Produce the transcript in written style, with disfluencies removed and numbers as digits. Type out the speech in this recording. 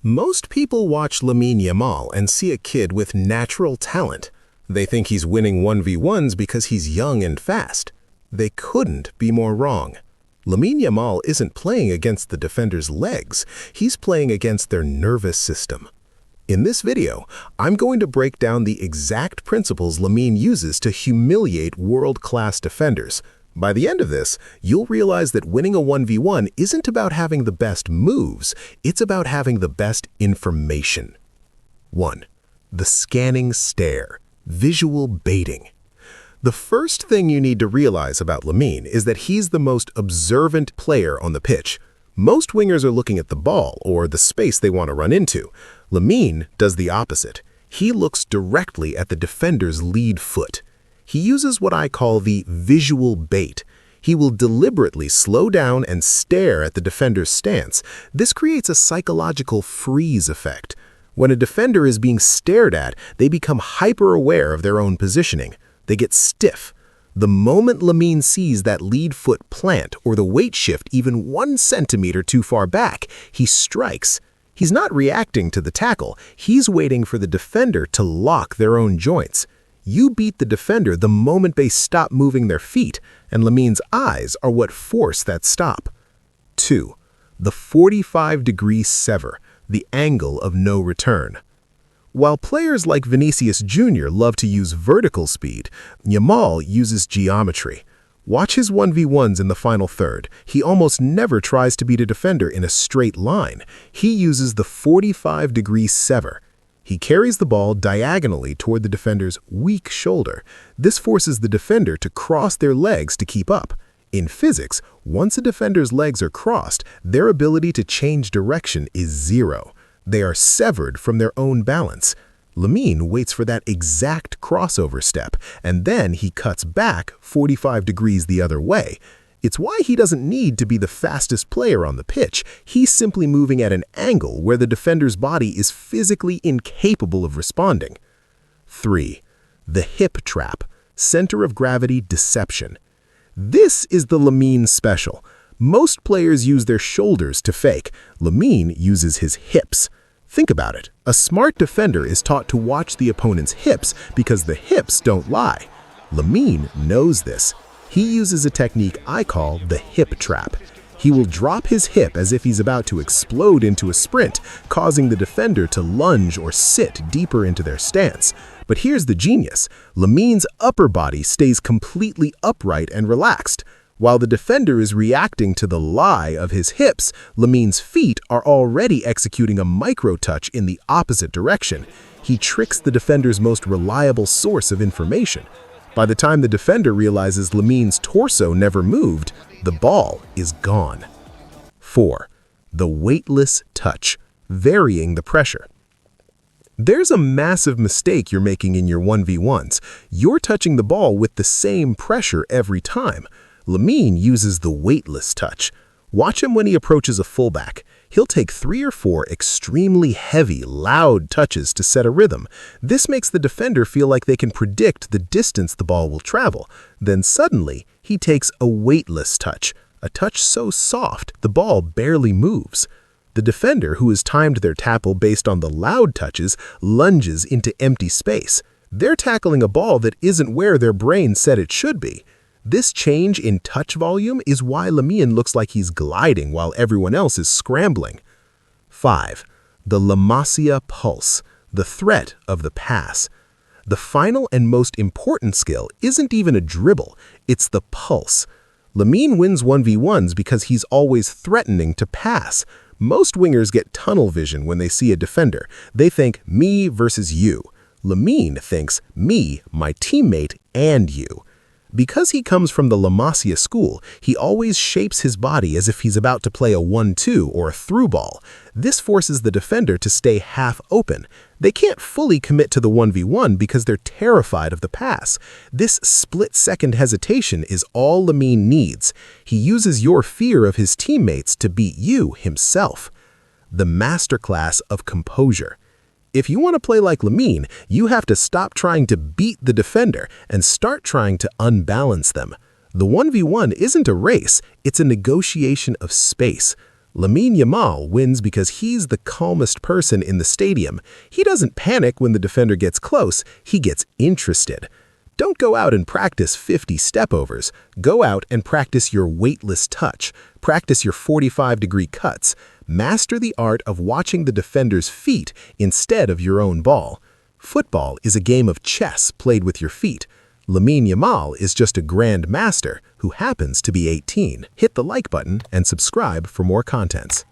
Most people watch Lamine Yamal and see a kid with natural talent. They think he's winning 1v1s because he's young and fast. They couldn't be more wrong. Lamine Yamal isn't playing against the defender's legs, he's playing against their nervous system. In this video, I'm going to break down the exact principles Lamine uses to humiliate world-class defenders. By the end of this, you'll realize that winning a 1v1 isn't about having the best moves, it's about having the best information. 1. The scanning stare, visual baiting. The first thing you need to realize about Lamine is that he's the most observant player on the pitch. Most wingers are looking at the ball or the space they want to run into. Lamine does the opposite. He looks directly at the defender's lead foot. He uses what I call the visual bait. He will deliberately slow down and stare at the defender's stance. This creates a psychological freeze effect. When a defender is being stared at, they become hyper-aware of their own positioning. They get stiff. The moment Lamine sees that lead foot plant or the weight shift even 1 centimeter too far back, he strikes. He's not reacting to the tackle. He's waiting for the defender to lock their own joints. You beat the defender the moment they stop moving their feet, and Lamine's eyes are what force that stop. 2. The 45-degree sever, the angle of no return. While players like Vinicius Jr. love to use vertical speed, Yamal uses geometry. Watch his 1v1s in the final third. He almost never tries to beat a defender in a straight line. He uses the 45-degree sever. He carries the ball diagonally toward the defender's weak shoulder. This forces the defender to cross their legs to keep up. In physics, once a defender's legs are crossed, their ability to change direction is zero. They are severed from their own balance. Lamine waits for that exact crossover step, and then he cuts back 45 degrees the other way. It's why he doesn't need to be the fastest player on the pitch. He's simply moving at an angle where the defender's body is physically incapable of responding. 3. The hip trap, center of gravity deception. This is the Lamine special. Most players use their shoulders to fake. Lamine uses his hips. Think about it. A smart defender is taught to watch the opponent's hips because the hips don't lie. Lamine knows this. He uses a technique I call the hip trap. He will drop his hip as if he's about to explode into a sprint, causing the defender to lunge or sit deeper into their stance. But here's the genius. Lamine's upper body stays completely upright and relaxed. While the defender is reacting to the lie of his hips, Lamine's feet are already executing a micro-touch in the opposite direction. He tricks the defender's most reliable source of information. By the time the defender realizes Lamine's torso never moved, the ball is gone. 4. The weightless touch, varying the pressure. There's a massive mistake you're making in your 1v1s. You're touching the ball with the same pressure every time. Lamine uses the weightless touch. Watch him when he approaches a fullback. He'll take 3 or 4 extremely heavy, loud touches to set a rhythm. This makes the defender feel like they can predict the distance the ball will travel. Then suddenly, he takes a weightless touch, a touch so soft the ball barely moves. The defender, who has timed their tackle based on the loud touches, lunges into empty space. They're tackling a ball that isn't where their brain said it should be. This change in touch volume is why Lamine looks like he's gliding while everyone else is scrambling. 5. The Lamasia pulse, the threat of the pass. The final and most important skill isn't even a dribble, it's the pulse. Lamine wins 1v1s because he's always threatening to pass. Most wingers get tunnel vision when they see a defender. They think, me versus you. Lamine thinks, me, my teammate, and you. Because he comes from the Lamasia school, he always shapes his body as if he's about to play a 1-2 or a through ball. This forces the defender to stay half open. They can't fully commit to the 1v1 because they're terrified of the pass. This split-second hesitation is all Lamine needs. He uses your fear of his teammates to beat you himself. The Masterclass of composure. If you want to play like Lamine, you have to stop trying to beat the defender and start trying to unbalance them. The 1v1 isn't a race, it's a negotiation of space. Lamine Yamal wins because he's the calmest person in the stadium. He doesn't panic when the defender gets close, he gets interested. Don't go out and practice 50 step-overs. Go out and practice your weightless touch. Practice your 45-degree cuts. Master the art of watching the defender's feet instead of your own ball. Football is a game of chess played with your feet. Lamine Yamal is just a grand master who happens to be 18. Hit the like button and subscribe for more contents.